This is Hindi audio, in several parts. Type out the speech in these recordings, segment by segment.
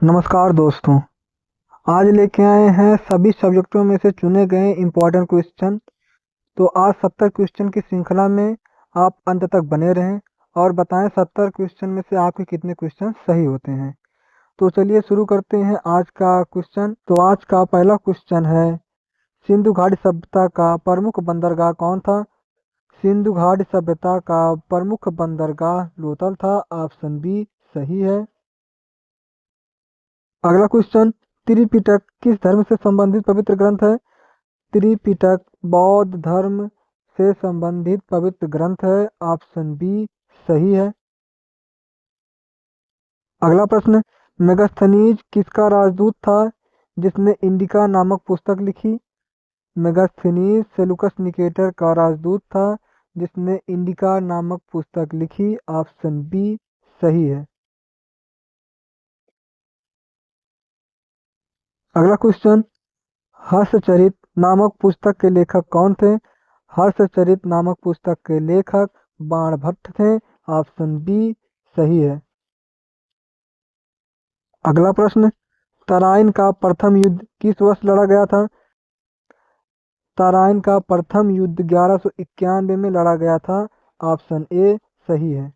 नमस्कार दोस्तों। आज लेके आए हैं सभी सब्जेक्टों में से चुने गए इम्पोर्टेंट क्वेश्चन। तो आज 70 क्वेश्चन की श्रृंखला में आप अंत तक बने रहें और बताएं 70 क्वेश्चन में से आपके कितने क्वेश्चन सही होते हैं। तो चलिए शुरू करते हैं आज का क्वेश्चन। तो आज का पहला क्वेश्चन है, सिंधु घाटी सभ्यता का प्रमुख बंदरगाह कौन था? सिंधु घाटी सभ्यता का प्रमुख बंदरगाह लोथल था। ऑप्शन बी सही है। अगला क्वेश्चन, त्रिपिटक किस धर्म से संबंधित पवित्र ग्रंथ है? त्रिपिटक बौद्ध धर्म से संबंधित पवित्र ग्रंथ है। ऑप्शन बी सही है। अगला प्रश्न, मेगास्थनीज किसका राजदूत था जिसने इंडिका नामक पुस्तक लिखी? मेगास्थनीज सेलुकस निकेटर का राजदूत था जिसने इंडिका नामक पुस्तक लिखी। ऑप्शन बी सही है। अगला क्वेश्चन, हर्षचरित नामक पुस्तक के लेखक कौन थे? हर्षचरित नामक पुस्तक के लेखक बाणभट्ट थे। ऑप्शन बी सही है। अगला प्रश्न, तराइन का प्रथम युद्ध किस वर्ष लड़ा गया था? तराइन का प्रथम युद्ध 1191 में लड़ा गया था। ऑप्शन ए सही है।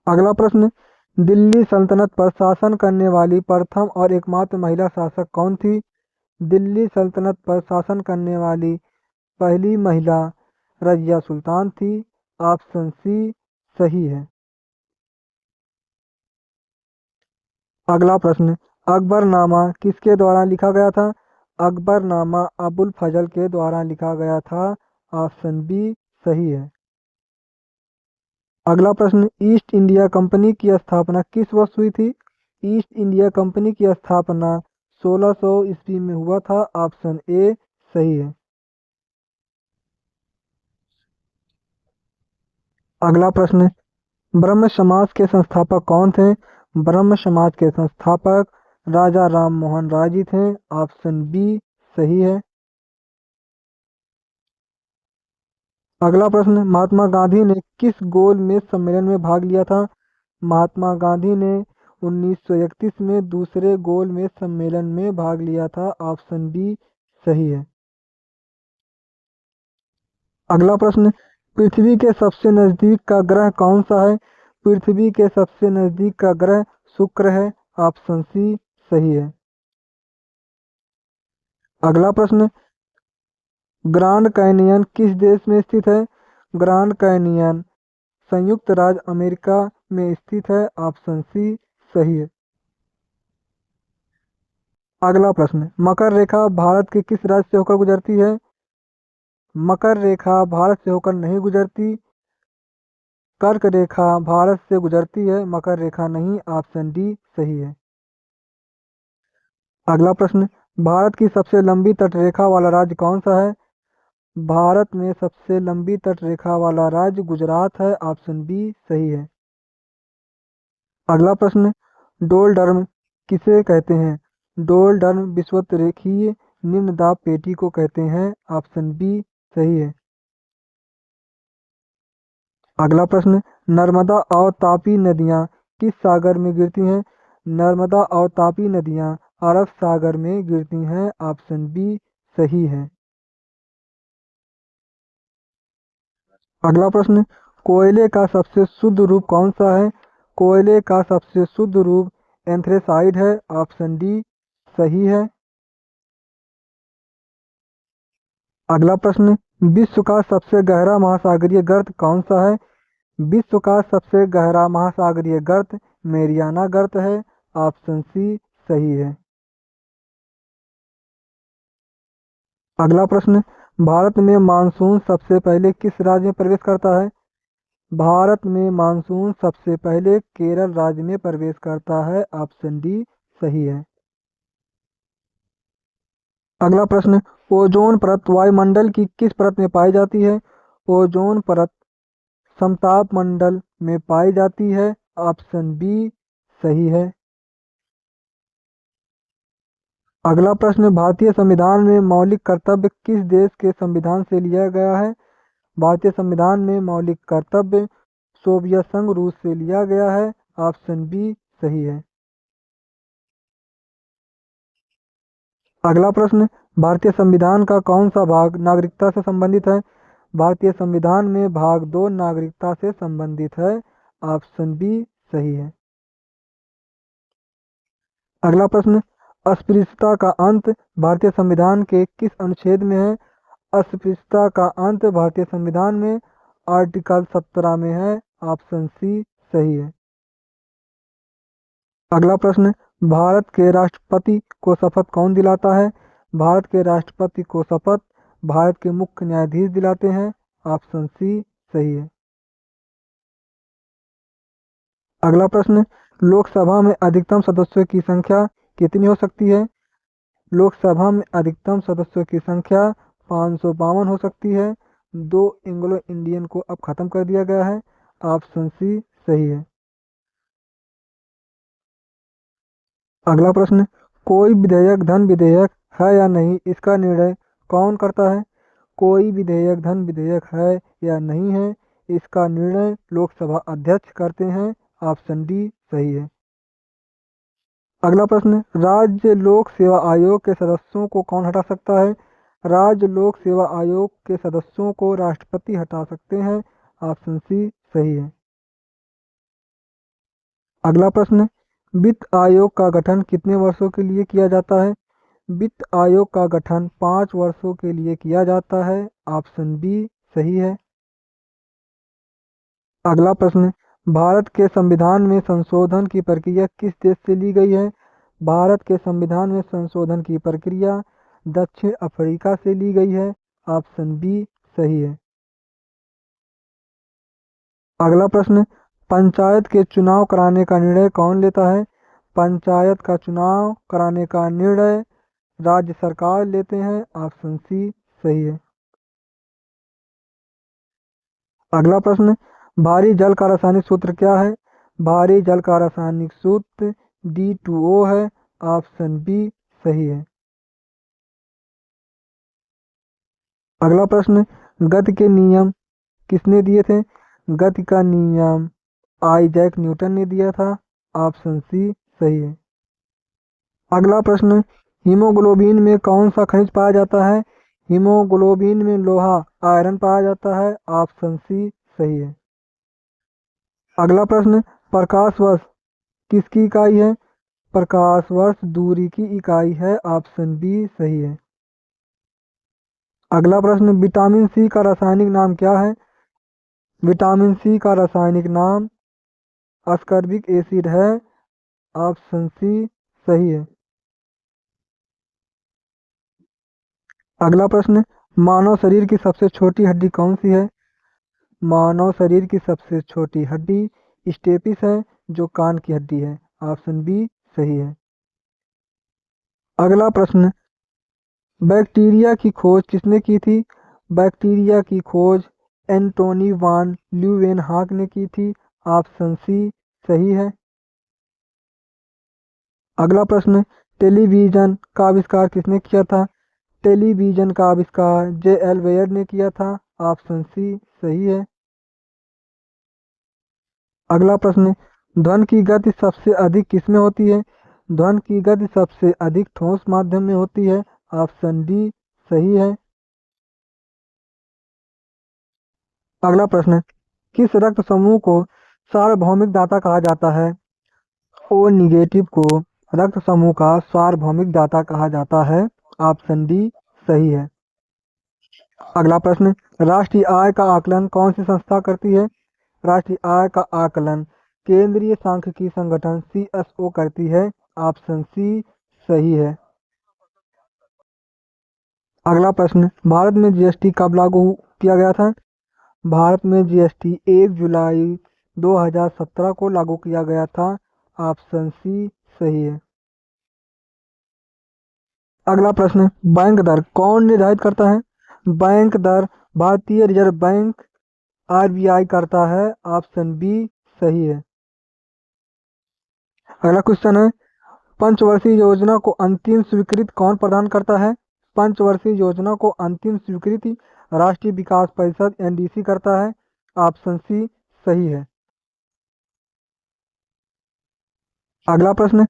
अगला प्रश्न, दिल्ली सल्तनत पर शासन करने वाली प्रथम और एकमात्र महिला शासक कौन थी? दिल्ली सल्तनत पर शासन करने वाली पहली महिला रजिया सुल्तान थी। ऑप्शन सी सही है। अगला प्रश्न, अकबरनामा किसके द्वारा लिखा गया था? अकबरनामा अबुल फजल के द्वारा लिखा गया था। ऑप्शन बी सही है। अगला प्रश्न, ईस्ट इंडिया कंपनी की स्थापना किस वर्ष हुई थी? ईस्ट इंडिया कंपनी की स्थापना 1600 ईस्वी में हुआ था। ऑप्शन ए सही है। अगला प्रश्न, ब्रह्म समाज के संस्थापक कौन थे? ब्रह्म समाज के संस्थापक राजा राम मोहन राय जी थे। ऑप्शन बी सही है। अगला प्रश्न, महात्मा गांधी ने किस गोलमेज सम्मेलन में भाग लिया था? महात्मा गांधी ने 1931 में दूसरे गोलमेज सम्मेलन में भाग लिया था। ऑप्शन बी सही है। अगला प्रश्न, पृथ्वी के सबसे नजदीक का ग्रह कौन सा है? पृथ्वी के सबसे नजदीक का ग्रह शुक्र है। ऑप्शन सी सही है। अगला प्रश्न, ग्रांड कैनियन किस देश में स्थित है? ग्रांड कैनियन संयुक्त राज्य अमेरिका में स्थित है। ऑप्शन सी सही है। अगला प्रश्न, मकर रेखा भारत के किस राज्य से होकर गुजरती है? मकर रेखा भारत से होकर नहीं गुजरती। कर्क रेखा भारत से गुजरती है, मकर रेखा नहीं। ऑप्शन डी सही है। अगला प्रश्न, भारत की सबसे लंबी तटरेखा वाला राज्य कौन सा है? भारत में सबसे लंबी तटरेखा वाला राज्य गुजरात है। ऑप्शन बी सही है। अगला प्रश्न, डोलडर्म किसे कहते हैं? डोलडर्म विषुवतरेखीय निम्न दाब पेटी को कहते हैं। ऑप्शन बी सही है। अगला प्रश्न, नर्मदा और तापी नदियाँ किस सागर में गिरती हैं? नर्मदा और तापी नदियाँ अरब सागर में गिरती हैं। ऑप्शन बी सही है। अगला प्रश्न, कोयले का सबसे शुद्ध रूप कौन सा है? कोयले का सबसे शुद्ध रूप एंथ्रेसाइड है। ऑप्शन डी सही है। अगला प्रश्न, विश्व का सबसे गहरा महासागरीय गर्त कौन सा है? विश्व का सबसे गहरा महासागरीय गर्त मेरियाना गर्त है। ऑप्शन सी सही है। अगला प्रश्न, भारत में मानसून सबसे पहले किस राज्य में प्रवेश करता है? भारत में मानसून सबसे पहले केरल राज्य में प्रवेश करता है। ऑप्शन डी सही है। अगला प्रश्न, ओजोन परत वायुमंडल की किस परत में पाई जाती है? ओजोन परत समताप मंडल में पाई जाती है। ऑप्शन बी सही है। अगला प्रश्न, भारतीय संविधान में मौलिक कर्तव्य किस देश के संविधान से लिया गया है? भारतीय संविधान में मौलिक कर्तव्य सोवियत संघ रूस से लिया गया है। ऑप्शन बी सही है। अगला प्रश्न, भारतीय संविधान का कौन सा भाग नागरिकता से संबंधित है? भारतीय संविधान में भाग 2 नागरिकता से संबंधित है। ऑप्शन बी सही है। अगला प्रश्न, अस्पृश्यता का अंत भारतीय संविधान के किस अनुच्छेद में है? अस्पृश्यता का अंत भारतीय संविधान में आर्टिकल 17 में है। ऑप्शन सी सही है। अगला प्रश्न, भारत के राष्ट्रपति को शपथ कौन दिलाता है? भारत के राष्ट्रपति को शपथ भारत के मुख्य न्यायाधीश दिलाते हैं। ऑप्शन सी सही है। अगला प्रश्न, लोकसभा में अधिकतम सदस्यों की संख्या कितनी हो सकती है? लोकसभा में अधिकतम सदस्यों की संख्या 552 हो सकती है। 2 एंग्लो इंडियन को अब खत्म कर दिया गया है। ऑप्शन सी सही है। अगला प्रश्न, कोई विधेयक धन विधेयक है या नहीं, इसका निर्णय कौन करता है? कोई विधेयक धन विधेयक है या नहीं है, इसका निर्णय लोकसभा अध्यक्ष करते हैं। ऑप्शन डी सही है। अगला प्रश्न, राज्य लोक सेवा आयोग के सदस्यों को कौन हटा सकता है? राज्य लोक सेवा आयोग के सदस्यों को राष्ट्रपति हटा सकते हैं। ऑप्शन सी सही है। अगला प्रश्न, वित्त आयोग का गठन कितने वर्षों के लिए किया जाता है? वित्त आयोग का गठन 5 वर्षों के लिए किया जाता है। ऑप्शन बी सही है। अगला प्रश्न, भारत के संविधान में संशोधन की प्रक्रिया किस देश से ली गई है? भारत के संविधान में संशोधन की प्रक्रिया दक्षिण अफ्रीका से ली गई है। ऑप्शन बी सही है। अगला प्रश्न, पंचायत के चुनाव कराने का निर्णय कौन लेता है? पंचायत का चुनाव कराने का निर्णय राज्य सरकार लेते हैं। ऑप्शन सी सही है। अगला प्रश्न, भारी जल का रासायनिक सूत्र क्या है? भारी जल का रासायनिक सूत्र D2O है। ऑप्शन बी सही है। अगला प्रश्न, गति के नियम किसने दिए थे? गति का नियम आइजैक न्यूटन ने दिया था। ऑप्शन सी सही है। अगला प्रश्न, हीमोग्लोबिन में कौन सा खनिज पाया जाता है? हीमोग्लोबिन में लोहा आयरन पाया जाता है। ऑप्शन सी सही है। अगला प्रश्न, प्रकाश वर्ष किसकी इकाई है? प्रकाश वर्ष दूरी की इकाई है। ऑप्शन बी सही है। अगला प्रश्न, विटामिन सी का रासायनिक नाम क्या है? विटामिन सी का रासायनिक नाम अस्कॉर्बिक एसिड है। ऑप्शन सी सही है। अगला प्रश्न, मानव शरीर की सबसे छोटी हड्डी कौन सी है? मानव शरीर की सबसे छोटी हड्डी स्टेपिस है, जो कान की हड्डी है। ऑप्शन बी सही है। अगला प्रश्न, बैक्टीरिया की खोज किसने की थी? बैक्टीरिया की खोज एंटोनी वान ल्यूवेनहॉक ने की थी। ऑप्शन सी सही है। अगला प्रश्न, टेलीविजन का आविष्कार किसने किया था? टेलीविजन का आविष्कार J.L. वेयर ने किया था। ऑप्शन सी सही है। अगला प्रश्न, ध्वनि की गति सबसे अधिक किसमें होती है? ध्वनि की गति सबसे अधिक ठोस माध्यम में होती है। ऑप्शन डी सही है। अगला प्रश्न, किस रक्त समूह को सार्वभौमिक दाता कहा जाता है? ओ निगेटिव को रक्त समूह का सार्वभौमिक दाता कहा जाता है। ऑप्शन डी सही है। अगला प्रश्न, राष्ट्रीय आय का आकलन कौन सी संस्था करती है? राष्ट्रीय आय का आकलन केंद्रीय सांख्यिकी संगठन CSO करती है। ऑप्शन सी सही है। अगला प्रश्न, भारत में GST कब लागू किया गया था? भारत में GST 1 जुलाई 2017 को लागू किया गया था। ऑप्शन सी सही है। अगला प्रश्न, बैंक दर कौन निर्धारित करता है? बैंक दर भारतीय रिजर्व बैंक RBI करता है। ऑप्शन बी सही है। अगला क्वेश्चन है, पंचवर्षीय योजना को अंतिम स्वीकृति कौन प्रदान करता है? पंचवर्षीय योजना को अंतिम स्वीकृति राष्ट्रीय विकास परिषद NDC करता है। ऑप्शन सी सही है। अगला प्रश्न,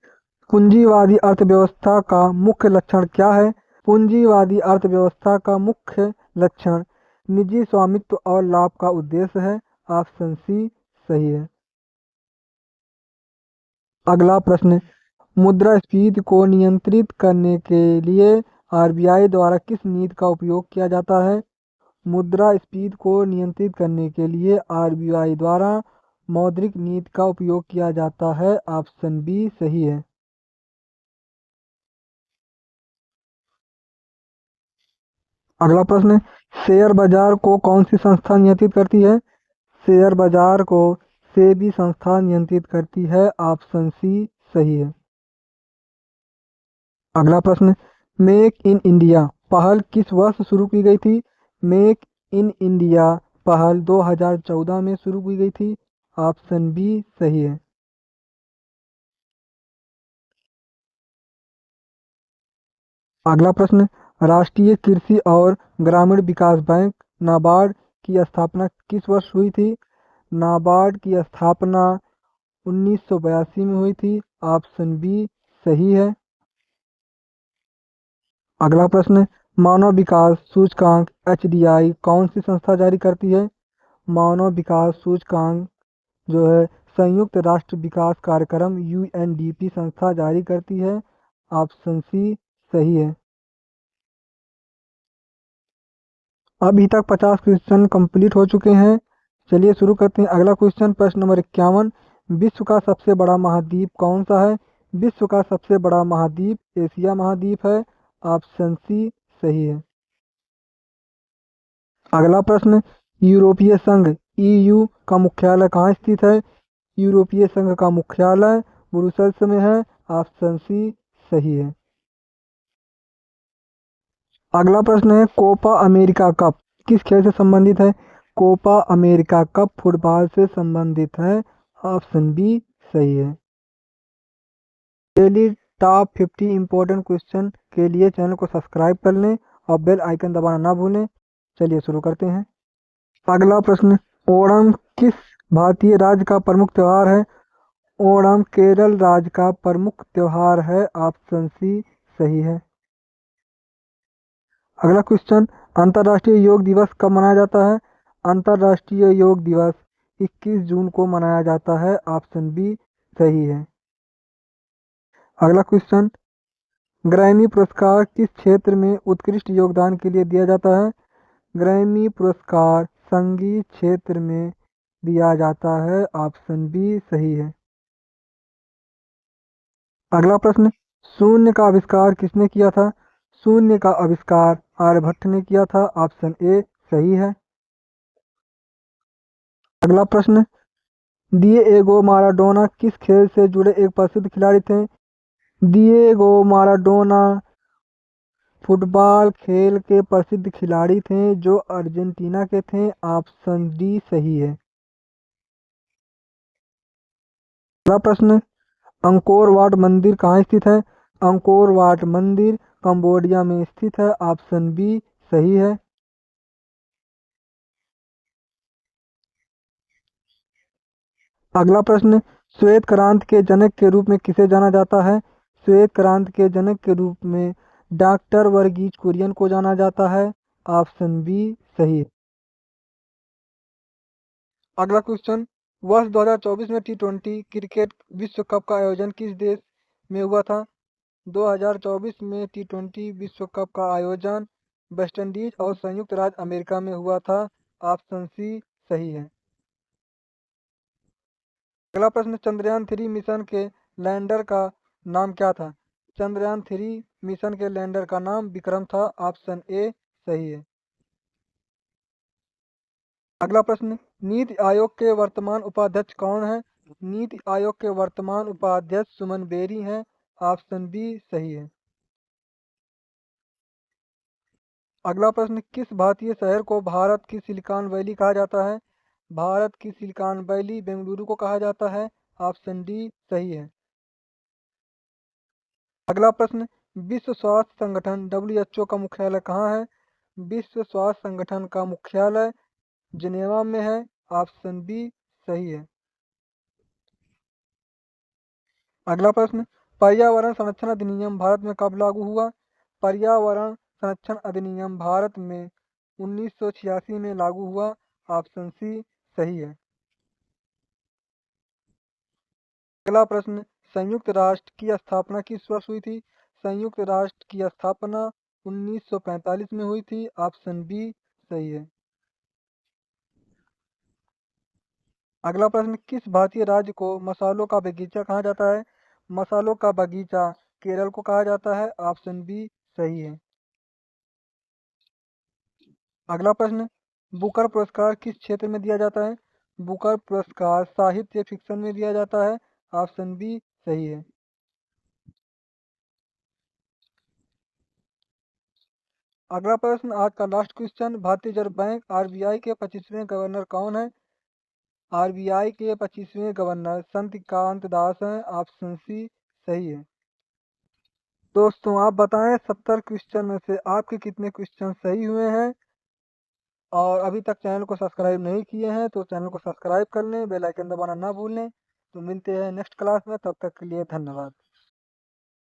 पूंजीवादी अर्थव्यवस्था का मुख्य लक्षण क्या है? पूंजीवादी अर्थव्यवस्था का मुख्य लक्षण निजी स्वामित्व और लाभ का उद्देश्य है। ऑप्शन सी सही है। अगला प्रश्न, मुद्रास्फीति को नियंत्रित करने के लिए आरबीआई द्वारा किस नीति का उपयोग किया जाता है? मुद्रास्फीति को नियंत्रित करने के लिए आरबीआई द्वारा मौद्रिक नीति का उपयोग किया जाता है। ऑप्शन बी सही है। अगला प्रश्न, शेयर बाजार को कौन सी संस्था नियंत्रित करती है? शेयर बाजार को सेबी संस्था नियंत्रित करती है। ऑप्शन सी सही है। अगला प्रश्न, मेक इन इंडिया पहल किस वर्ष शुरू की गई थी? मेक इन इंडिया पहल 2014 में शुरू की गई थी। ऑप्शन बी सही है। अगला प्रश्न, राष्ट्रीय कृषि और ग्रामीण विकास बैंक नाबार्ड की स्थापना किस वर्ष हुई थी? नाबार्ड की स्थापना 1982 में हुई थी। ऑप्शन बी सही है। अगला प्रश्न, मानव विकास सूचकांक एचडीआई कौन सी संस्था जारी करती है? मानव विकास सूचकांक जो है संयुक्त राष्ट्र विकास कार्यक्रम यूएनडीपी संस्था जारी करती है। ऑप्शन सी सही है। अभी तक 50 क्वेश्चन कंप्लीट हो चुके हैं। चलिए शुरू करते हैं अगला क्वेश्चन। प्रश्न नंबर 51, विश्व का सबसे बड़ा महाद्वीप कौन सा है? विश्व का सबसे बड़ा महाद्वीप एशिया महाद्वीप है। ऑप्शन सी सही है। अगला प्रश्न, यूरोपीय संघ ईयू का मुख्यालय कहाँ स्थित है? यूरोपीय संघ का मुख्यालय ब्रुसेल्स में है। ऑप्शन सी सही है। अगला प्रश्न है, कोपा अमेरिका कप किस खेल से संबंधित है? कोपा अमेरिका कप फुटबॉल से संबंधित है। ऑप्शन बी सही है। डेली टॉप 50 इम्पोर्टेंट क्वेश्चन के लिए चैनल को सब्सक्राइब कर लें और बेल आइकन दबाना ना भूलें। चलिए शुरू करते हैं। अगला प्रश्न, ओणम किस भारतीय राज्य का प्रमुख त्योहार है? ओणम केरल राज्य का प्रमुख त्योहार है। ऑप्शन सी सही है। अगला क्वेश्चन, अंतर्राष्ट्रीय योग दिवस कब मनाया जाता है? अंतर्राष्ट्रीय योग दिवस 21 जून को मनाया जाता है। ऑप्शन बी सही है। अगला क्वेश्चन, ग्रैमी पुरस्कार किस क्षेत्र में उत्कृष्ट योगदान के लिए दिया जाता है? ग्रैमी पुरस्कार संगीत क्षेत्र में दिया जाता है। ऑप्शन बी सही है। अगला प्रश्न, शून्य का आविष्कार किसने किया था? शून्य का आविष्कार आर्यभट्ट ने किया था। ऑप्शन ए सही है। अगला प्रश्न, डिएगो माराडोना किस खेल से जुड़े एक प्रसिद्ध खिलाड़ी थे? डिएगो माराडोना फुटबॉल खेल के प्रसिद्ध खिलाड़ी थे जो अर्जेंटीना के थे। ऑप्शन डी सही है। अगला प्रश्न, अंकोर वाट मंदिर कहाँ स्थित है? अंकोर वाट मंदिर कंबोडिया में स्थित है। ऑप्शन बी सही है। अगला प्रश्न, श्वेत क्रांति के जनक के रूप में किसे जाना जाता है? श्वेत क्रांति के जनक के रूप में डॉक्टर वर्गीज कुरियन को जाना जाता है। ऑप्शन बी सही है। अगला क्वेश्चन, वर्ष 2024 में टी20 क्रिकेट विश्व कप का आयोजन किस देश में हुआ था? 2024 में टी20 विश्व कप का आयोजन वेस्टइंडीज और संयुक्त राज्य अमेरिका में हुआ था। ऑप्शन सी सही है। अगला प्रश्न, चंद्रयान 3 मिशन के लैंडर का नाम क्या था? चंद्रयान 3 मिशन के लैंडर का नाम विक्रम था। ऑप्शन ए सही है। अगला प्रश्न, नीति आयोग के वर्तमान उपाध्यक्ष कौन है? नीति आयोग के वर्तमान उपाध्यक्ष सुमन बेरी हैं। ऑप्शन बी सही है। अगला प्रश्न, किस भारतीय शहर को भारत की सिलिकॉन वैली कहा जाता है? भारत की सिलिकॉन वैली बेंगलुरु को कहा जाता है। ऑप्शन डी सही है। अगला प्रश्न, विश्व स्वास्थ्य संगठन WHO का मुख्यालय कहाँ है? विश्व स्वास्थ्य संगठन का मुख्यालय जिनेवा में है। ऑप्शन बी सही है। अगला प्रश्न, पर्यावरण संरक्षण अधिनियम भारत में कब लागू हुआ? पर्यावरण संरक्षण अधिनियम भारत में 1986 में लागू हुआ। ऑप्शन सी सही है। अगला प्रश्न, संयुक्त राष्ट्र की स्थापना किस वर्ष हुई थी? संयुक्त राष्ट्र की स्थापना 1945 में हुई थी। ऑप्शन बी सही है। अगला प्रश्न, किस भारतीय राज्य को मसालों का बगीचा कहा जाता है? मसालों का बगीचा केरल को कहा जाता है। ऑप्शन बी सही है। अगला प्रश्न, बुकर पुरस्कार किस क्षेत्र में दिया जाता है? बुकर पुरस्कार साहित्य फिक्शन में दिया जाता है। ऑप्शन बी सही है। अगला प्रश्न, आज का लास्ट क्वेश्चन, भारतीय रिजर्व बैंक आरबीआई के 25वें गवर्नर कौन है? आरबीआई के 25वें गवर्नर शक्तिकांत दास हैं। ऑप्शन सी सही है। दोस्तों आप बताएं 70 क्वेश्चन में से आपके कितने क्वेश्चन सही हुए हैं, और अभी तक चैनल को सब्सक्राइब नहीं किए हैं तो चैनल को सब्सक्राइब कर लें, बेल आइकन दबाना ना भूलें। तो मिलते हैं नेक्स्ट क्लास में, तब तक के लिए धन्यवाद।